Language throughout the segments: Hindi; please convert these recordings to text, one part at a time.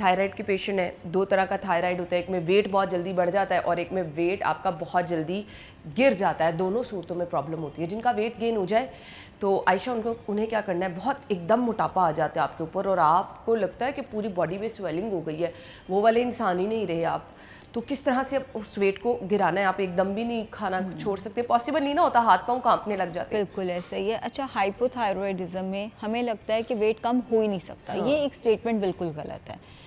थायराइड के पेशेंट हैं, दो तरह का थायराइड होता है, एक में वेट बहुत जल्दी बढ़ जाता है और एक में वेट आपका बहुत जल्दी गिर जाता है। दोनों सूरतों में प्रॉब्लम होती है। जिनका वेट गेन हो जाए तो आयशा उन्हें क्या करना है, बहुत एकदम मोटापा आ जाता है आपके ऊपर और आपको लगता है कि पूरी बॉडी में स्वेलिंग हो गई है, वो वाले इंसान ही नहीं रहे आप। तो किस तरह से उस वेट को गिराना है, आप एकदम भी नहीं खाना छोड़ सकते, पॉसिबल नहीं ना होता, हाथ पांव कांपने लग जाते हैं। बिल्कुल ऐसा ही है। अच्छा, हाइपोथायरॉयडिज्म में हमें लगता है कि वेट कम हो ही नहीं सकता, ये एक स्टेटमेंट बिल्कुल गलत है।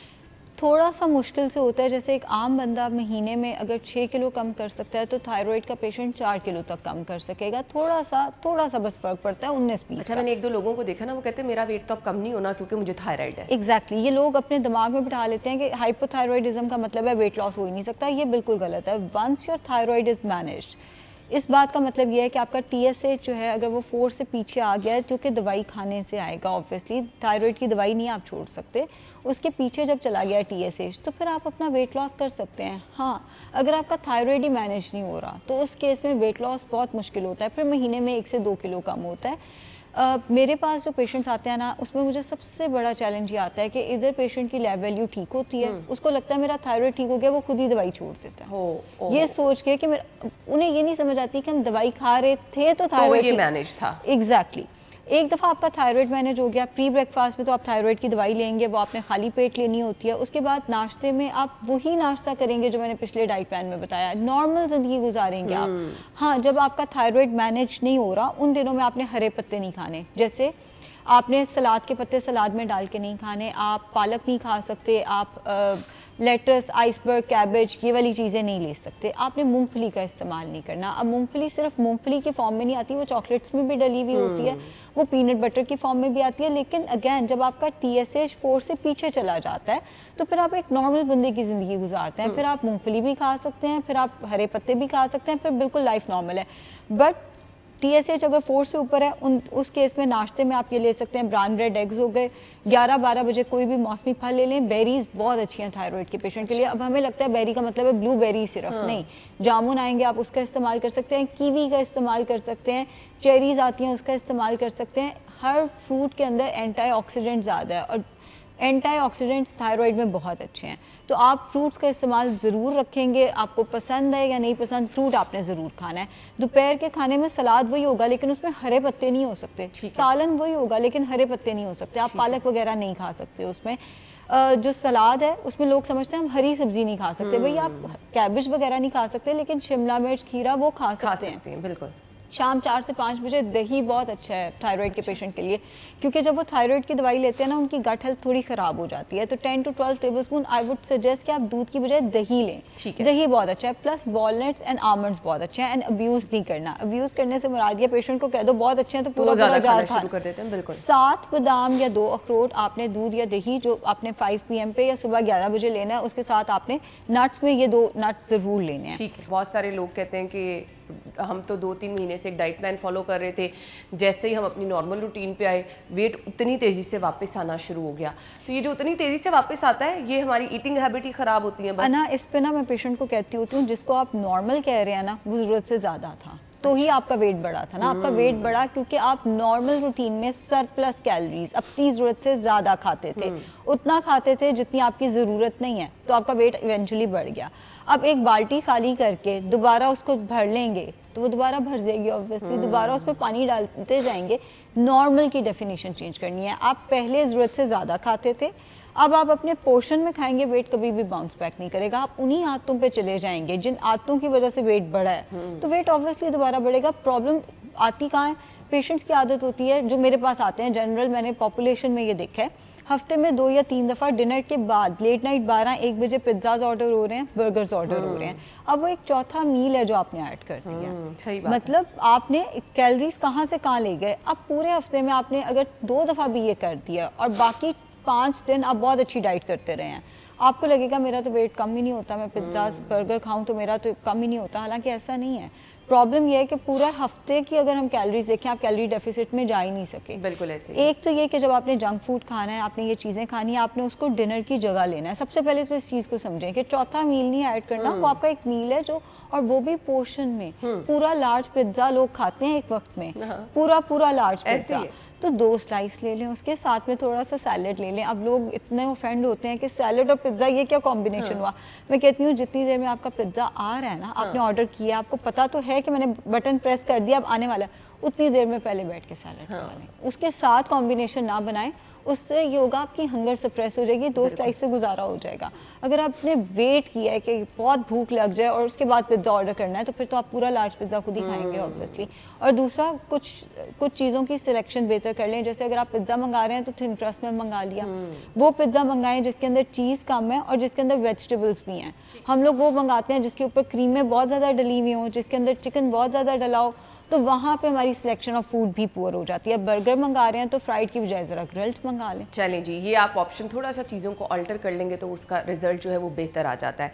थोड़ा सा मुश्किल से होता है, जैसे एक आम बंदा महीने में अगर 6 किलो कम कर सकता है तो थायराइड का पेशेंट 4 किलो तक कम कर सकेगा। थोड़ा सा बस फर्क पड़ता है 19-20। अच्छा, मैंने एक दो लोगों को देखा ना, वो कहते हैं मेरा वेट तो अब कम नहीं होना क्योंकि मुझे थायराइड है। एग्जैक्टली, ये लोग अपने दिमाग में बिठा लेते हैं कि हाइपोथायरॉयडिज्म का मतलब है वेट लॉस हो ही नहीं सकता। ये बिल्कुल गलत है। Once your thyroid is managed, इस बात का मतलब ये है कि आपका TSH जो है अगर वो 4 से पीछे आ गया है, जो कि दवाई खाने से आएगा, ऑब्वियसली थायराइड की दवाई नहीं आप छोड़ सकते, उसके पीछे जब चला गया है TSH तो फिर आप अपना वेट लॉस कर सकते हैं। हाँ, अगर आपका थायराइड ही मैनेज नहीं हो रहा तो उस केस में वेट लॉस बहुत मुश्किल होता है, फिर महीने में 1 से 2 किलो कम होता है। मेरे पास जो पेशेंट्स आते हैं ना, उसमें मुझे सबसे बड़ा चैलेंज ये आता है कि इधर पेशेंट की लैब वैल्यू ठीक होती है, उसको लगता है मेरा थायराइड ठीक हो गया, वो खुद ही दवाई छोड़ देता है ये सोच के कि उन्हें ये नहीं समझ आती कि हम दवाई खा रहे थे तो थायराइड ये मैनेज था। एग्जैक्टली। एक दफ़ा आपका थायराइड मैनेज हो गया, प्री ब्रेकफास्ट में तो आप थायराइड की दवाई लेंगे, वो आपने खाली पेट लेनी होती है। उसके बाद नाश्ते में आप वही नाश्ता करेंगे जो मैंने पिछले डाइट प्लान में बताया, नॉर्मल ज़िंदगी गुजारेंगे आप। हाँ, जब आपका थायराइड मैनेज नहीं हो रहा उन दिनों में आपने हरे पत्ते नहीं खाने, जैसे आपने सलाद के पत्ते सलाद में डाल के नहीं खाने, आप पालक नहीं खा सकते, आप लेटस, आइसबर्ग, कैबेज, ये वाली चीज़ें नहीं ले सकते। आपने मूंगफली का इस्तेमाल नहीं करना। अब मूंगफली सिर्फ मूंगफली की फॉर्म में नहीं आती, वो चॉकलेट्स में भी डली हुई होती है, वो पीनट बटर की फॉर्म में भी आती है। लेकिन अगेन जब आपका TSH 4 से पीछे चला जाता है तो फिर आप एक नॉर्मल बंदे की ज़िंदगी गुजारते हैं। फिर आप मूंगफली भी खा सकते हैं, फिर आप हरे पत्ते भी खा सकते हैं, फिर बिल्कुल लाइफ नॉर्मल है। बट TSH अगर 4 से ऊपर है उस केस में नाश्ते में आप ये ले सकते हैं, ब्राउन ब्रेड एग्स हो गए, 11-12 बजे कोई भी मौसमी फल ले लें। बेरीज बहुत अच्छी हैं थायराइड के पेशेंट के लिए। अब हमें लगता है बेरी का मतलब है ब्लूबेरी सिर्फ, नहीं, जामुन आएंगे आप उसका इस्तेमाल कर सकते हैं, कीवी का इस्तेमाल कर सकते हैं, चेरीज आती हैं उसका इस्तेमाल कर सकते हैं। हर फ्रूट के अंदर एंटीऑक्सीडेंट ज़्यादा है और एंटीऑक्सीडेंट्स थायराइड में बहुत अच्छे हैं। तो आप फ्रूट्स का इस्तेमाल ज़रूर रखेंगे, आपको पसंद है या नहीं पसंद, फ्रूट आपने ज़रूर खाना है। दोपहर के खाने में सलाद वही होगा लेकिन उसमें हरे पत्ते नहीं हो सकते, सालन वही होगा लेकिन हरे पत्ते नहीं हो सकते, आप पालक वगैरह नहीं खा सकते उसमें। जो सलाद है उसमें लोग समझते हैं हम हरी सब्जी नहीं खा सकते, भाई आप कैबेज वगैरह नहीं खा सकते लेकिन शिमला मिर्च, खीरा वो खा सकते हैं। बिल्कुल। शाम 4 से 5 बजे दही बहुत अच्छा है थायराइड के पेशेंट के लिए, क्योंकि जब वो थायराइड की दवाई लेते हैं ना उनकी गट हेल्थ थोड़ी ख़राब हो जाती है। तो 10 to 12 tablespoon I would suggest कि आप दूध की बजाय दही लें। दही बहुत अच्छा है, प्लस वॉलनट्स एंड आमंड्स बहुत अच्छे हैं। एंड अब्यूज़ नहीं करना, अब्यूज़ करने से मुराद ये पेशेंट को कह दो बहुत अच्छे हैं तो पूरा जार शुरू कर देते हैं। बिल्कुल। 7 बादाम या 2 अखरोट आपने दूध या दही जो आपने 5 PM पे या सुबह 11 बजे लेना है, उसके साथ आपने नट्स में ये 2 नट्स ज़रूर लेने हैं। ठीक है। बहुत सारे लोग कहते हैं कि हम तो 2-3 महीने से एक डाइट प्लान फॉलो कर रहे थे, जैसे ही हम अपनी नॉर्मल रूटीन पे आए वेट उतनी तेज़ी से वापस आना शुरू हो गया। तो ये जो उतनी तेज़ी से वापस आता है ये हमारी ईटिंग हैबिट ही ख़राब होती है बस। ना इस पे ना मैं पेशेंट को कहती होती हूँ, जिसको आप नॉर्मल कह रहे हैं ना वो ज़रूरत से ज़्यादा था तो ही आपका वेट बढ़ा था ना। आपका वेट बढ़ा क्योंकि आप नॉर्मल रूटीन में सरप्लस कैलोरीज अपनी ज़रूरत से ज़्यादा खाते थे, उतना खाते थे जितनी आपकी ज़रूरत नहीं है, तो आपका वेट इवेंचुअली बढ़ गया। अब एक बाल्टी खाली करके दोबारा उसको भर लेंगे तो वो दोबारा भर जाएगी ऑब्वियसली, दोबारा उस पर पानी डालते जाएंगे। नॉर्मल की डेफिनेशन चेंज करनी है। आप पहले ज़रूरत से ज़्यादा खाते थे, अब आप अपने पोर्शन में खाएंगे, वेट कभी भी बाउंस बैक नहीं करेगा। आप उन्हीं आदतों पे चले जाएंगे जिन आदतों की वजह से वेट बढ़ा है, तो वेट ऑब्वियसली दोबारा बढ़ेगा। प्रॉब्लम आती कहाँ है? पेशेंट्स की आदत होती है जो मेरे पास आते हैं, जनरल मैंने पॉपुलेशन में ये देखा है, हफ्ते में 2 या 3 दफ़ा डिनर के बाद लेट नाइट 12-1 बजे पिज्ज़ाज ऑर्डर हो रहे हैं, बर्गर्स ऑर्डर हो रहे हैं। अब वो एक चौथा मील है जो आपने ऐड कर दिया। सही बात मतलब आपने कैलोरीज कहाँ से कहाँ ले गए। अब पूरे हफ्ते में आपने अगर 2 दफ़ा भी ये कर दिया और बाकी 5 दिन आप बहुत अच्छी डाइट करते रहे हैं, आपको लगेगा मेरा तो वेट कम ही नहीं होता, मैं पिज्ज़ाज बर्गर खाऊं तो मेरा तो कम ही नहीं होता। हालांकि ऐसा नहीं है। प्रॉब्लम यह है कि पूरा हफ्ते की अगर हम कैलोरीज देखें, आप कैलोरी डेफिसिट में जा ही नहीं सके। बिल्कुल ऐसे। एक तो ये कि जब आपने जंक फूड खाना है, आपने ये चीज़ें खानी है, आपने उसको डिनर की जगह लेना है। सबसे पहले तो इस चीज़ को समझें कि चौथा मील नहीं ऐड करना, वो आपका एक मील है जो, और वो भी पोर्शन में। पूरा लार्ज पिज्ज़ा लोग खाते हैं एक वक्त में, पूरा लार्ज पिज्ज़ा। तो 2 स्लाइस ले लें, उसके साथ में थोड़ा सा सैलड ले लें। अब लोग इतने ऑफेंड होते हैं कि सैलड और पिज़्ज़ा ये क्या कॉम्बिनेशन हुआ। मैं कहती हूँ जितनी देर में आपका पिज़्ज़ा आ रहा है ना, आपने ऑर्डर किया, आपको पता तो है कि मैंने बटन प्रेस कर दिया, अब आने वाला है, उतनी देर में पहले बैठ के सैलड खा लें। उसके साथ कॉम्बिनेशन ना बनाएं, उससे ये होगा आपकी हंगर सप्रेस हो जाएगी, 2 स्लाइस से गुजारा हो जाएगा। अगर आपने वेट किया है कि बहुत भूख लग जाए और उसके बाद पिज़्ज़ा ऑर्डर करना है, तो फिर तो आप पूरा लार्ज पिज़्ज़ा खुद ही खाएंगे ऑब्वियसली। और दूसरा, कुछ चीज़ों की सिलेक्शन बेहतर कर लें। जैसे अगर आप पिज़्ज़ा मंगा रहे हैं तो थिन क्रस्ट में मंगा लिया, वो पिज़्ज़ा मंगाएं जिसके अंदर चीज़ कम है और जिसके अंदर वेजिटेबल्स भी हैं। हम लोग वो मंगाते हैं जिसके ऊपर क्रीमें बहुत ज़्यादा डली हुई हों, जिसके अंदर चिकन बहुत ज़्यादा डला हो, तो वहाँ पे हमारी सिलेक्शन ऑफ फूड भी पुअर हो जाती है। बर्गर मंगा रहे हैं तो फ्राइड की बजाय ज़रा ग्रिल्ड मंगा लें। चलें जी, ये आप ऑप्शन थोड़ा सा चीज़ों को अल्टर कर लेंगे तो उसका रिजल्ट जो है वो बेहतर आ जाता है।